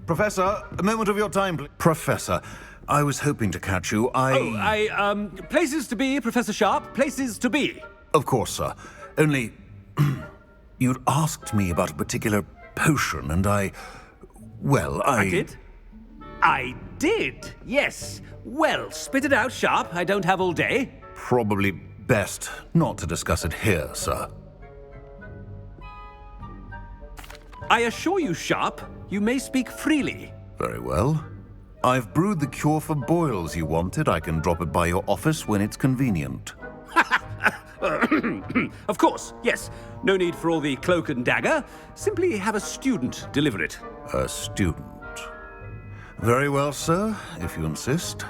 Professor, a moment of your time, please. Professor, I was hoping to catch you. Places to be, Professor Sharp, places to be. Of course, sir. Only, you'd asked me about a particular potion, and I did? I did, yes. Well, spit it out, Sharp. I don't have all day. Probably best not to discuss it here, sir. I assure you, Sharp, you may speak freely. Very well. I've brewed the cure for boils you wanted. I can drop it by your office when it's convenient. Of course, yes. No need for all the cloak and dagger. Simply have a student deliver it. A student. Very well, sir, if you insist.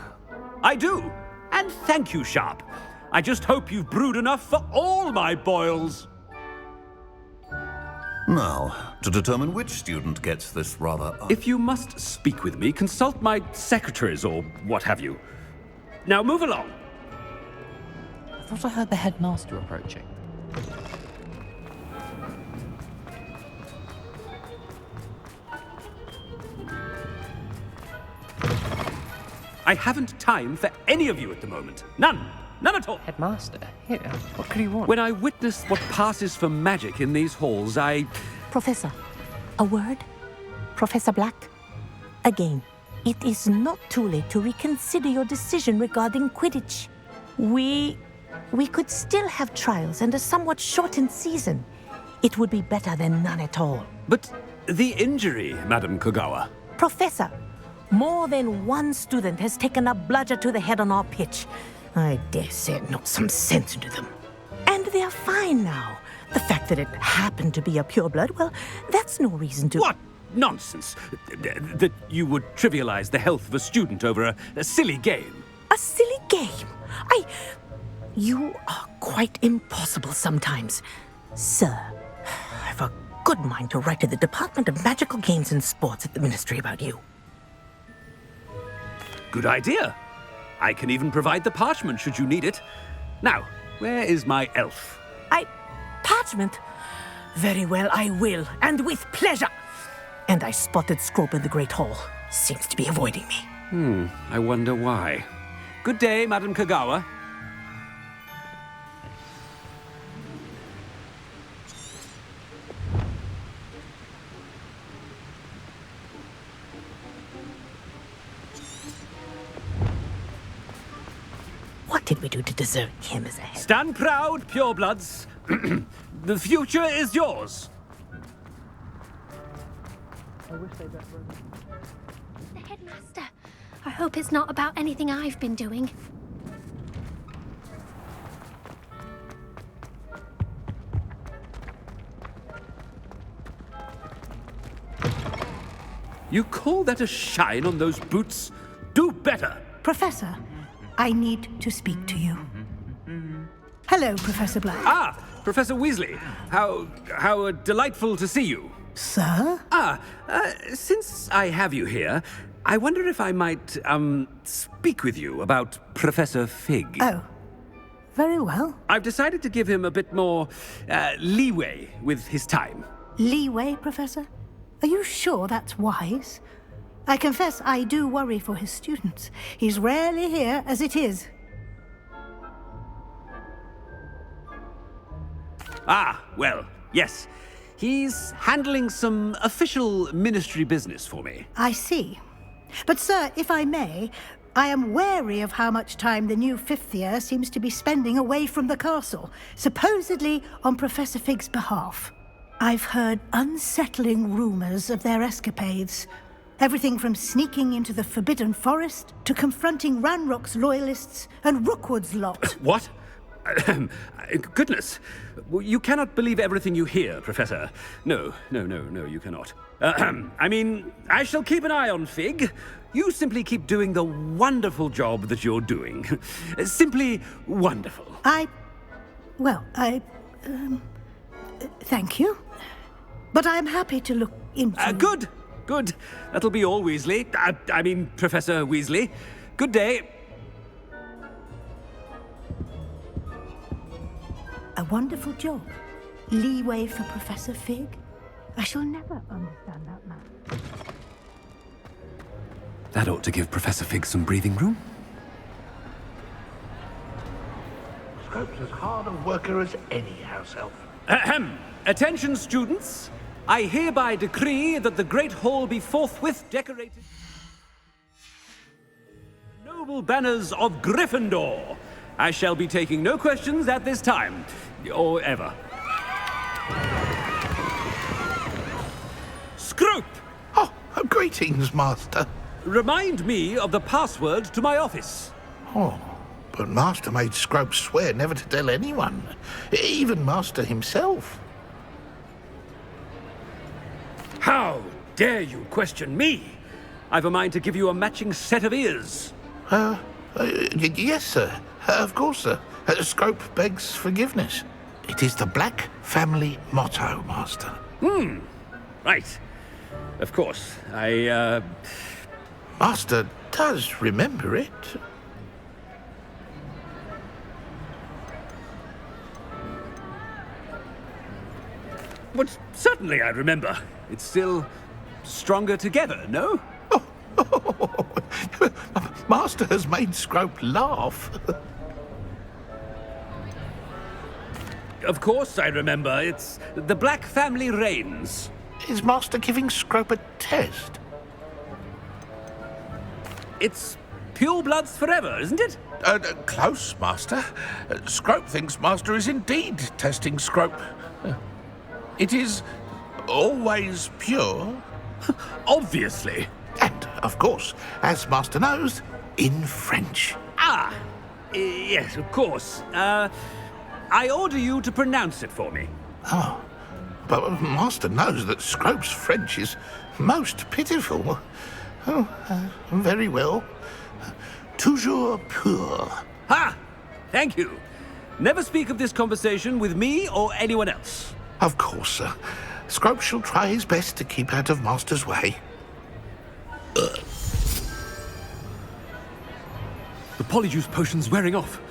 I do. And thank you, Sharp. I just hope you've brewed enough for all my boils. Now, to determine which student gets this rather... If you must speak with me, consult my secretaries or what have you. Now move along. I thought I heard the headmaster approaching. I haven't time for any of you at the moment. None. None at all. Headmaster? Here, what could he want? When I witness what passes for magic in these halls, Professor, a word? Professor Black? Again, it is not too late to reconsider your decision regarding Quidditch. We could still have trials and a somewhat shortened season. It would be better than none at all. But the injury, Madam Kogawa. Professor, more than one student has taken a bludger to the head on our pitch. I dare say it knocked some sense into them. And they're fine now. The fact that it happened to be a pureblood, well, that's no reason to... What nonsense! That you would trivialize the health of a student over a silly game. A silly game? You are quite impossible sometimes. Sir, I've a good mind to write to the Department of Magical Games and Sports at the Ministry about you. Good idea. I can even provide the parchment should you need it. Now, where is my elf? Parchment? Very well, I will, and with pleasure. And I spotted Scrope in the Great Hall. Seems to be avoiding me. I wonder why. Good day, Madam Kogawa. What did we do to deserve him as a head? Stand proud, purebloods. The future is yours. The headmaster. I hope it's not about anything I've been doing. You call that a shine on those boots? Do better. Professor, I need to speak to you. Hello, Professor Black. Ah, Professor Weasley. How delightful to see you. Sir? Since I have you here, I wonder if I might, speak with you about Professor Fig. Oh, very well. I've decided to give him a bit more, leeway with his time. Leeway, Professor? Are you sure that's wise? I confess I do worry for his students. He's rarely here as it is. Ah, well, yes. He's handling some official ministry business for me. I see. But, sir, if I may, I am wary of how much time the new fifth year seems to be spending away from the castle, supposedly on Professor Fig's behalf. I've heard unsettling rumors of their escapades. Everything from sneaking into the Forbidden Forest to confronting Ranrock's loyalists and Rookwood's lot. What? Goodness. You cannot believe everything you hear, Professor. No, you cannot. I mean, I shall keep an eye on Fig. You simply keep doing the wonderful job that you're doing. Simply wonderful. Thank you. But I'm happy to look into... Good. That'll be all, Weasley. I mean, Professor Weasley. Good day. A wonderful job. Leeway for Professor Fig. I shall never understand that man. That ought to give Professor Fig some breathing room. Scrope's as hard a worker as any house elf. Ahem. Attention, students. I hereby decree that the Great Hall be forthwith decorated. Noble banners of Gryffindor. I shall be taking no questions at this time, or ever. Scrope! Oh, greetings, Master. Remind me of the password to my office. Oh, but Master made Scrope swear never to tell anyone, even Master himself. How dare you question me? I've a mind to give you a matching set of ears. Yes, sir. Of course, sir. Scrope begs forgiveness. It is the Black family motto, Master. Right. Of course. Master does remember it. But certainly I remember. It's still stronger together, no? Master has made Scrope laugh. Of course I remember. It's the Black family reigns. Is Master giving Scrope a test? It's pure bloods forever, isn't it? Close, Master. Scrope thinks Master is indeed testing Scrope. It is always pure. Obviously. And, of course, as Master knows, in French. Yes, of course. I order you to pronounce it for me. Oh, but Master knows that Scrope's French is most pitiful. Oh, very well. Toujours pur. Ha! Thank you. Never speak of this conversation with me or anyone else. Of course, sir. Scrope shall try his best to keep out of Master's way. The polyjuice potion's wearing off.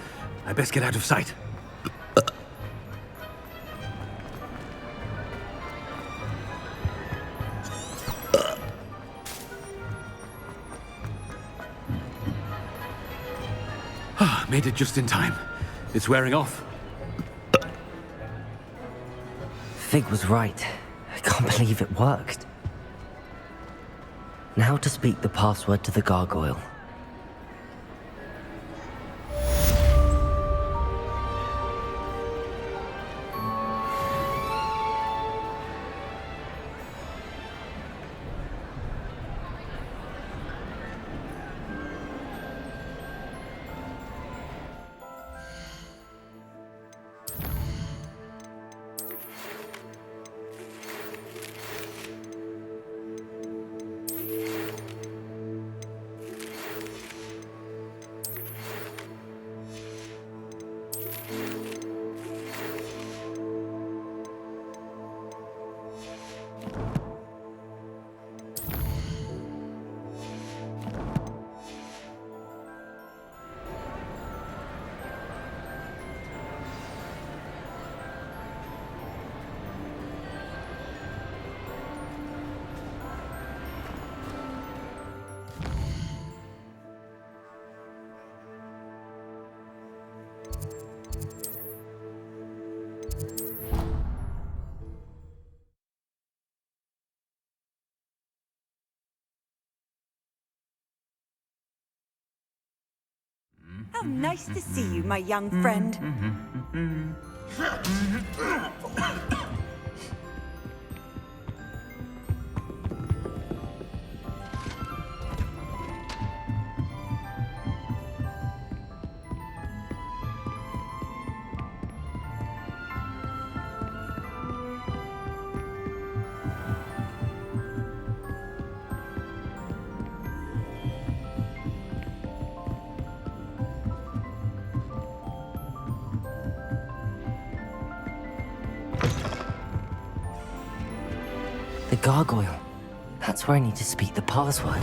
I best get out of sight. Made it just in time. It's wearing off. Fig was right. I can't believe it worked. Now to speak the password to the gargoyle. How nice to see you, my young friend. The gargoyle. That's where I need to speak the password.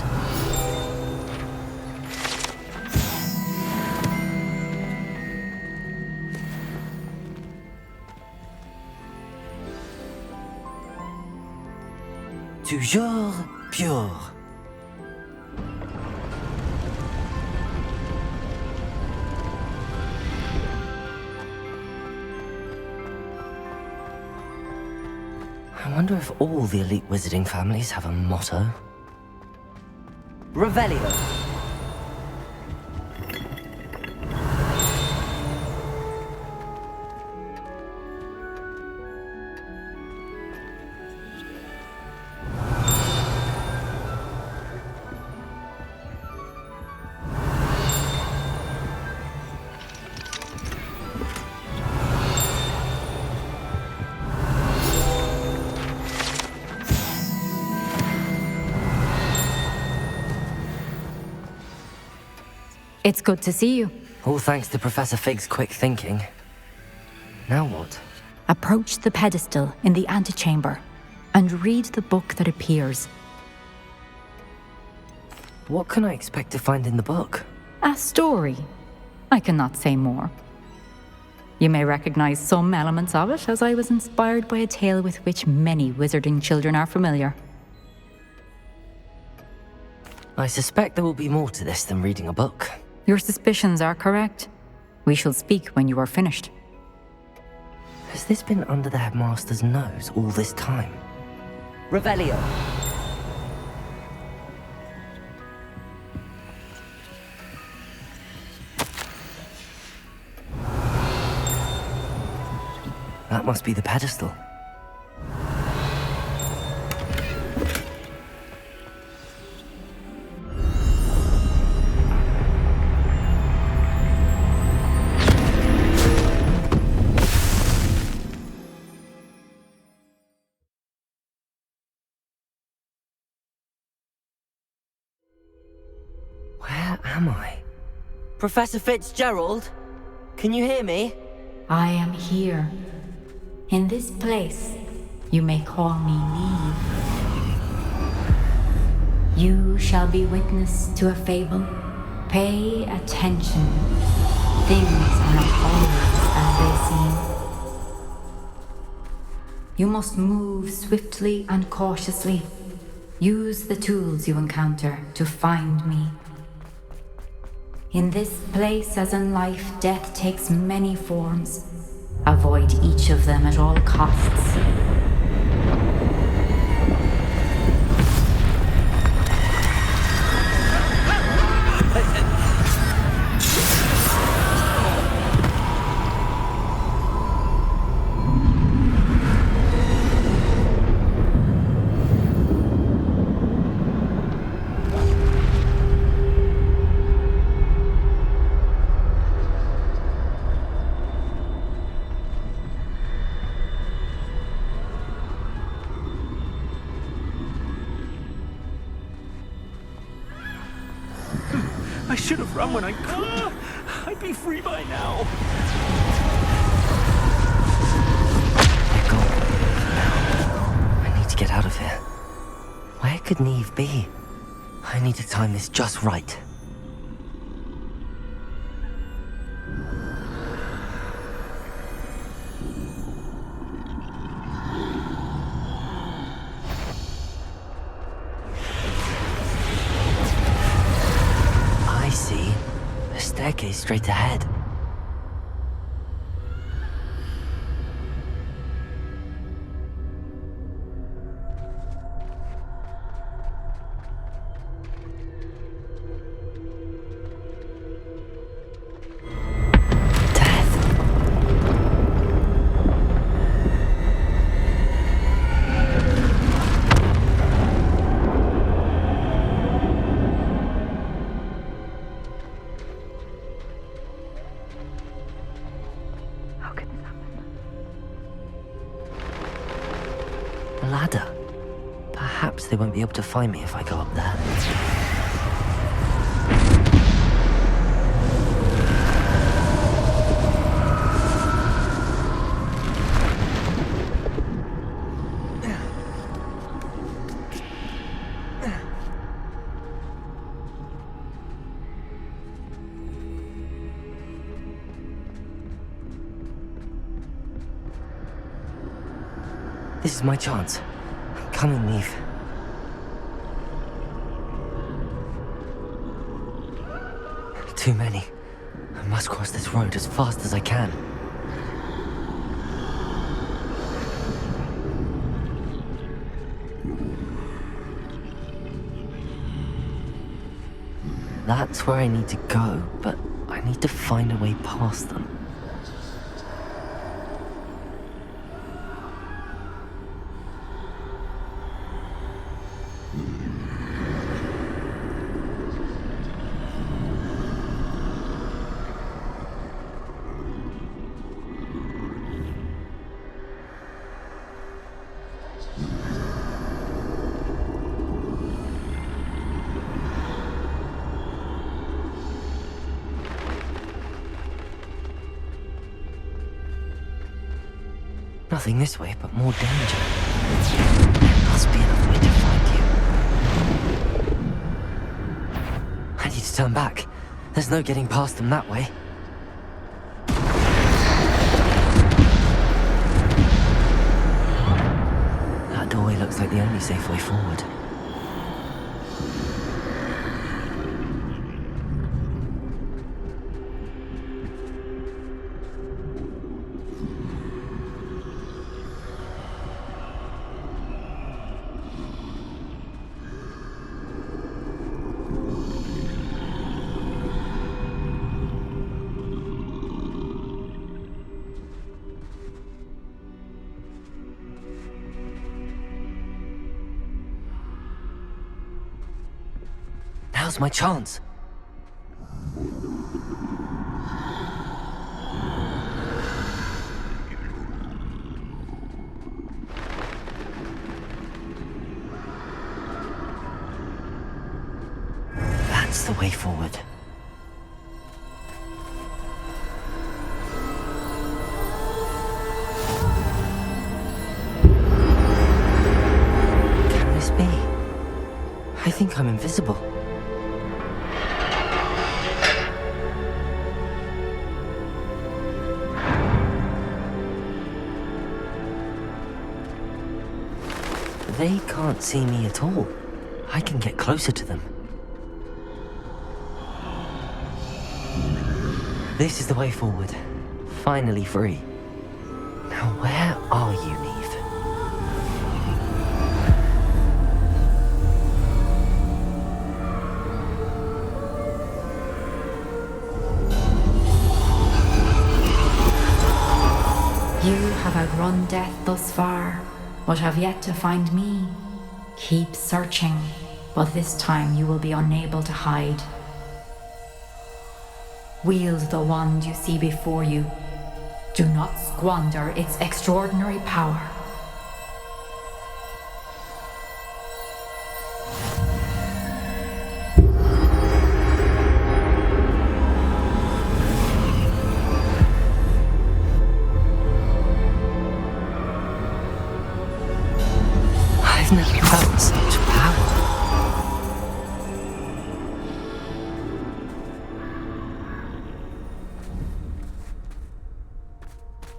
Toujours pure. I wonder if all the elite wizarding families have a motto. Revelio. It's good to see you. All thanks to Professor Fig's quick thinking. Now what? Approach the pedestal in the antechamber and read the book that appears. What can I expect to find in the book? A story. I cannot say more. You may recognize some elements of it, as I was inspired by a tale with which many wizarding children are familiar. I suspect there will be more to this than reading a book. Your suspicions are correct. We shall speak when you are finished. Has this been under the headmaster's nose all this time? Revelio. That must be the pedestal. Where am I? Professor Fitzgerald? Can you hear me? I am here. In this place, you may call me Neve. You shall be witness to a fable. Pay attention. Things are not always as they seem. You must move swiftly and cautiously. Use the tools you encounter to find me. In this place, as in life, death takes many forms. Avoid each of them at all costs. I should have run when I could. I'd be free by now. They're gone. I need to get out of here. Where could Neve be? I need to time this just right. Staircase straight ahead. Ladder. Perhaps they won't be able to find me if I go up there. This is my chance. Come in, Neve. Too many. I must cross this road as fast as I can. That's where I need to go, but I need to find a way past them. Nothing this way, but more danger. There must be another way to find you. I need to turn back. There's no getting past them that way. That doorway looks like the only safe way forward. Now's my chance. That's the way forward. Can this be? I think I'm invisible. They can't see me at all. I can get closer to them. This is the way forward. Finally free. Now where are you, Neve? You have outrun death thus far, but have yet to find me. Keep searching, but this time you will be unable to hide. Wield the wand you see before you. Do not squander its extraordinary power. I've never felt such power.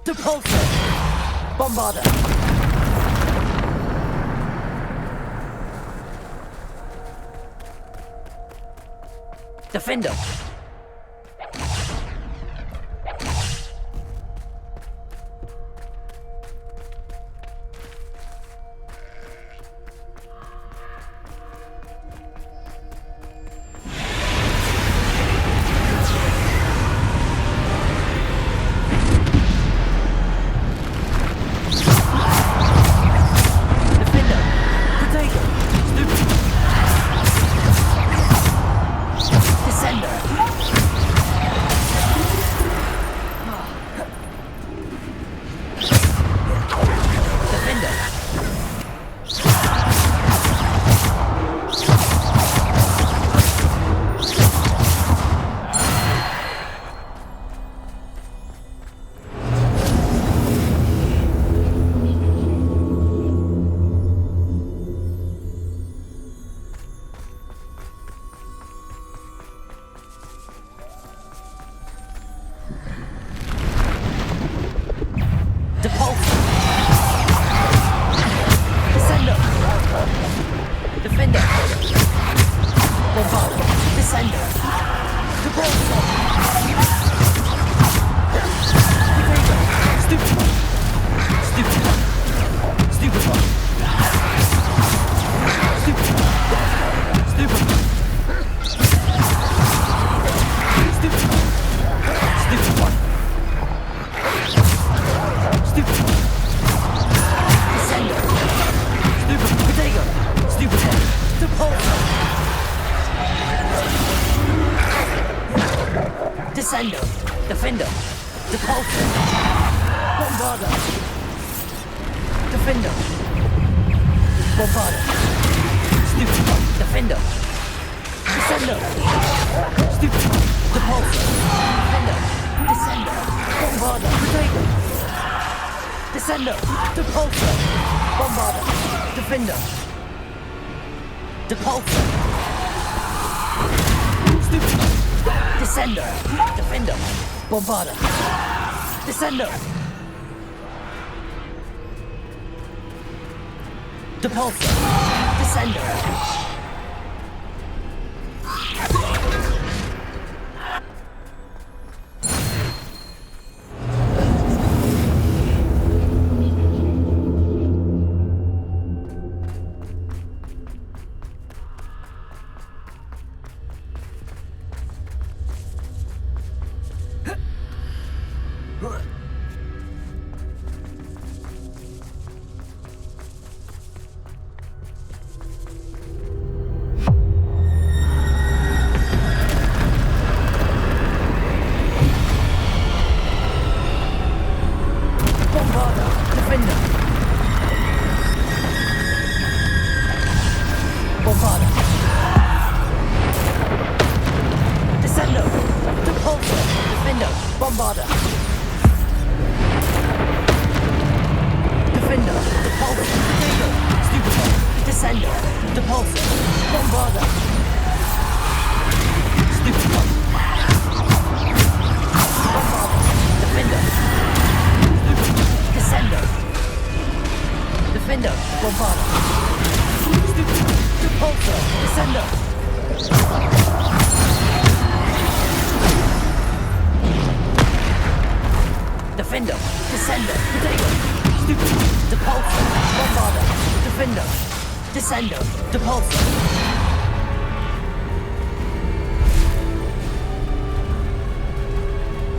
Depulsor! Bombarder! Defender! Descendo. Defender. Depulsor. Bombarder. Defender. Bombarder. Stupid. Defender. Descendo. Stupid. Depulsor. Defender. Descendo. Bombarder. Potato. Descendo. Depulsor. Bombarder. Defender. Depulsor. Stupid. Descendo.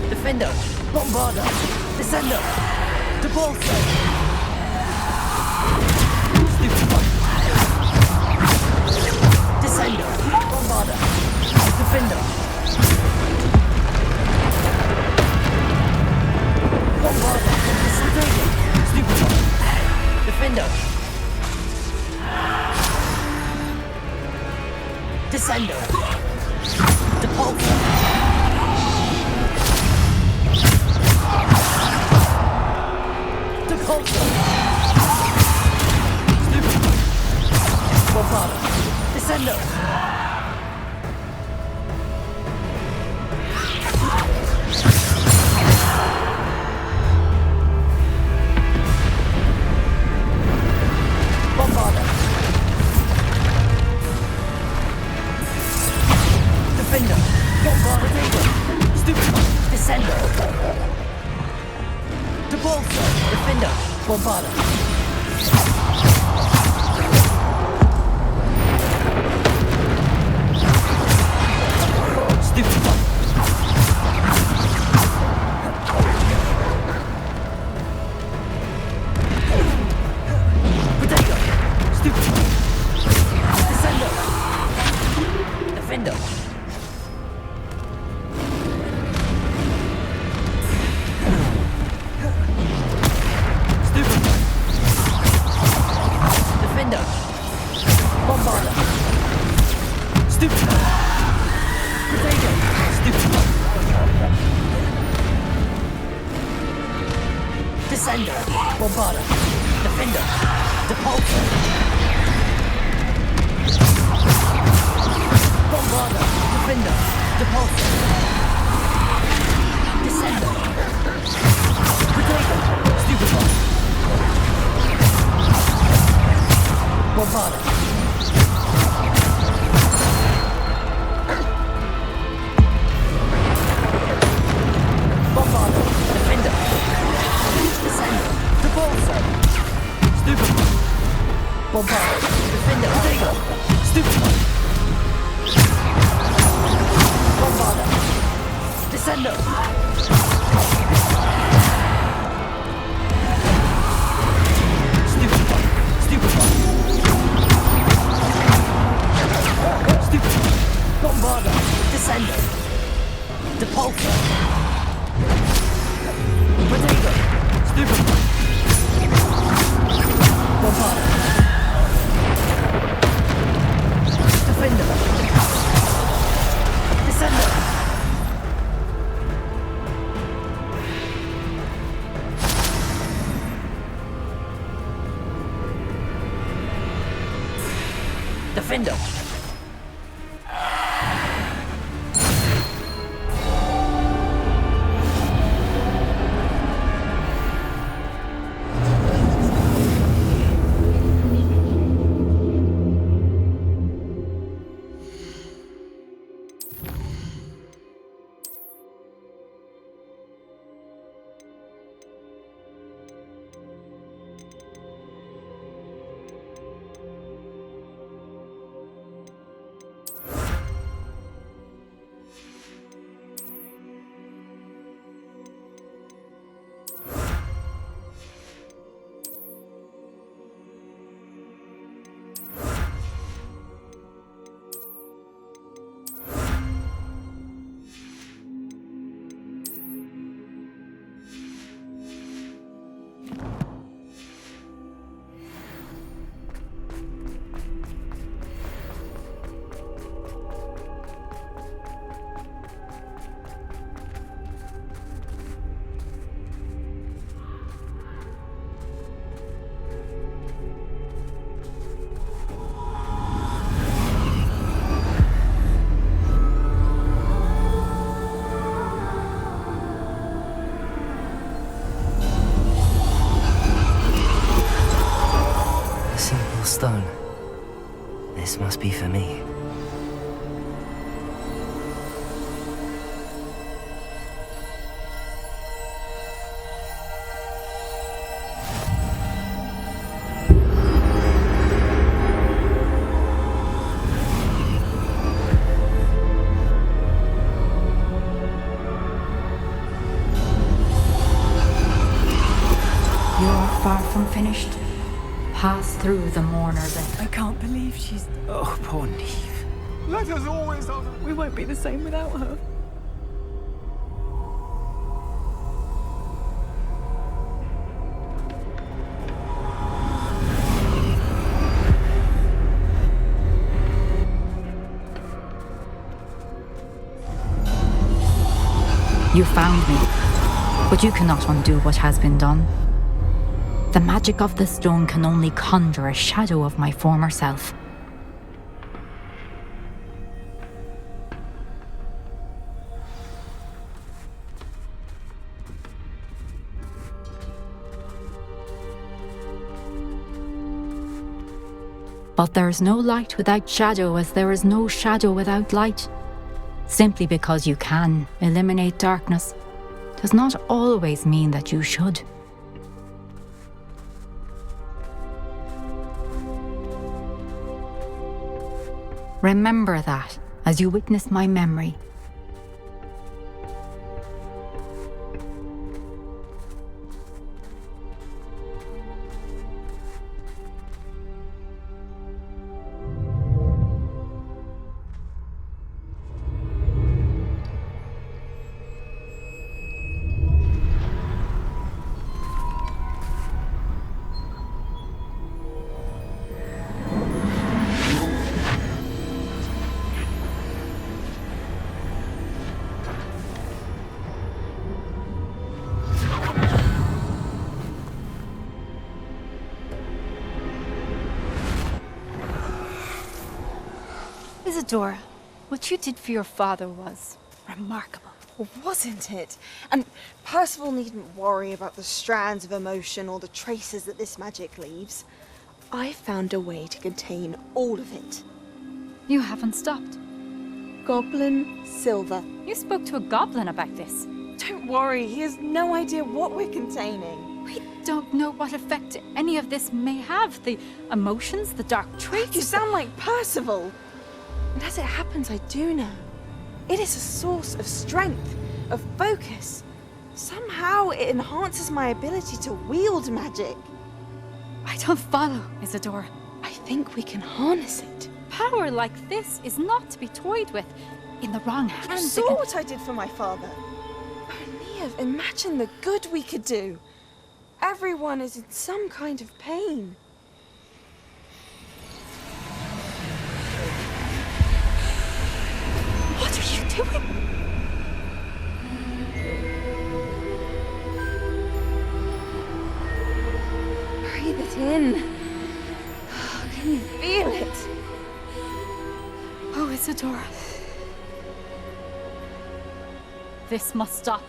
Defender. Bombarder. Descendo. Depulsor. Descendo. Depulsor. Potato. Stupefy. Bombada. Defender. Descender. Defender. Stone. This must be for me. You're far from finished. Pass through the mourner then. I can't believe she's... Oh, poor Neve. Let us always have... We won't be the same without her. You found me, but you cannot undo what has been done. The magic of the stone can only conjure a shadow of my former self. But there is no light without shadow, as there is no shadow without light. Simply because you can eliminate darkness does not always mean that you should. Remember that as you witness my memory. Isadora, what you did for your father was remarkable. Well, wasn't it? And Percival needn't worry about the strands of emotion or the traces that this magic leaves. I found a way to contain all of it. You haven't stopped. Goblin Silver. You spoke to a goblin about this. Don't worry, he has no idea what we're containing. We don't know what effect any of this may have. The emotions, the dark traits. You sound like Percival. And as it happens, I do know. It is a source of strength, of focus. Somehow it enhances my ability to wield magic. I don't follow, Isadora. I think we can harness it. Power like this is not to be toyed with. in the wrong You hands. saw what I did for my father. Neve, imagine the good we could do. Everyone is in some kind of pain. What are you doing? Breathe it in. Can you feel it? Oh, Isadora. This must stop.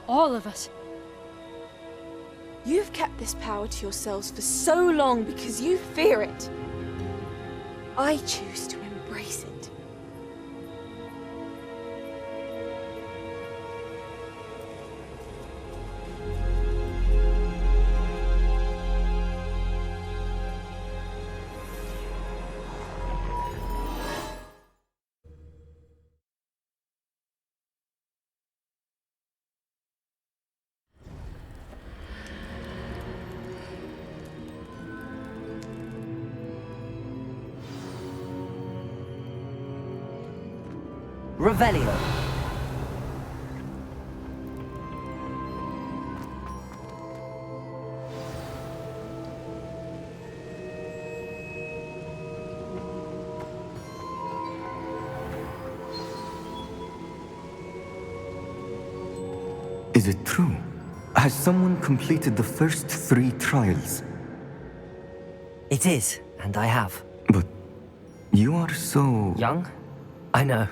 All of it. You've kept this power to yourselves for so long because you fear it. I choose to embrace it. Revelio. Is it true? Has someone completed the first 3 trials? It is, and I have. But you are so... Young? I know.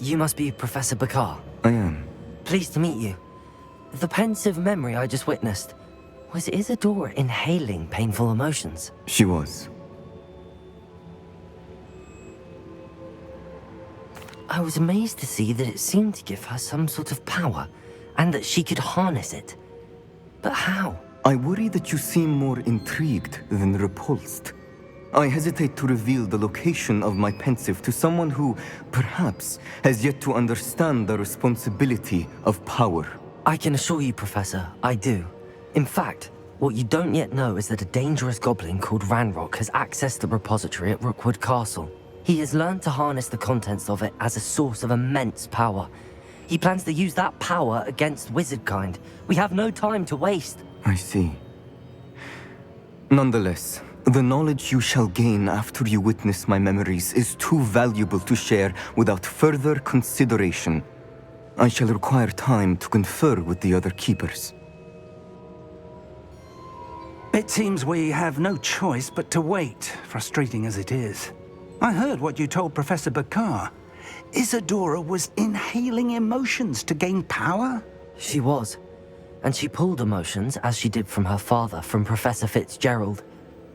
You must be Professor Bakar. I am. Pleased to meet you. The pensive memory I just witnessed, was Isadora inhaling painful emotions? She was. I was amazed to see that it seemed to give her some sort of power, and that she could harness it. But how? I worry that you seem more intrigued than repulsed. I hesitate to reveal the location of my pensive to someone who, perhaps, has yet to understand the responsibility of power. I can assure you, Professor, I do. In fact, what you don't yet know is that a dangerous goblin called Ranrock has accessed the repository at Rookwood Castle. He has learned to harness the contents of it as a source of immense power. He plans to use that power against wizardkind. We have no time to waste. I see. Nonetheless, the knowledge you shall gain after you witness my memories is too valuable to share without further consideration. I shall require time to confer with the other keepers. It seems we have no choice but to wait, frustrating as it is. I heard what you told Professor Bakar. Isadora was inhaling emotions to gain power? She was. And she pulled emotions, as she did from her father, from Professor Fitzgerald,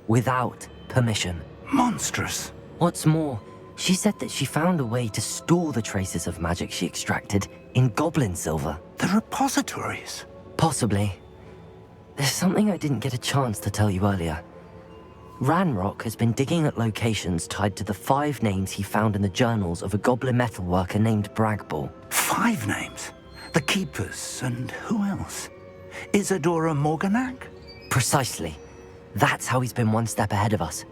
without permission. Monstrous. What's more, she said that she found a way to store the traces of magic she extracted in goblin silver. The repositories? Possibly. There's something I didn't get a chance to tell you earlier. Ranrock has been digging at locations tied to the 5 names he found in the journals of a goblin metalworker named Bragball. 5 names? The Keepers, and who else? Isadora Morganac? Precisely. That's how he's been one step ahead of us.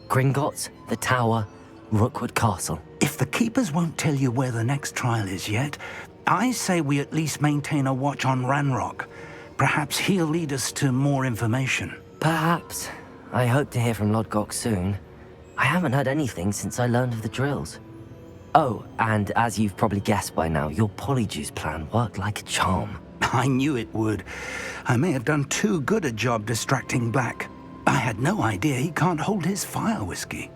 Gringotts, the Tower, Rookwood Castle. If the Keepers won't tell you where the next trial is yet, I say we at least maintain a watch on Ranrock. Perhaps he'll lead us to more information. Perhaps. I hope to hear from Lodgok soon. I haven't heard anything since I learned of the drills. Oh, and as you've probably guessed by now, your Polyjuice plan worked like a charm. I knew it would. I may have done too good a job distracting Black. I had no idea he can't hold his fire whiskey.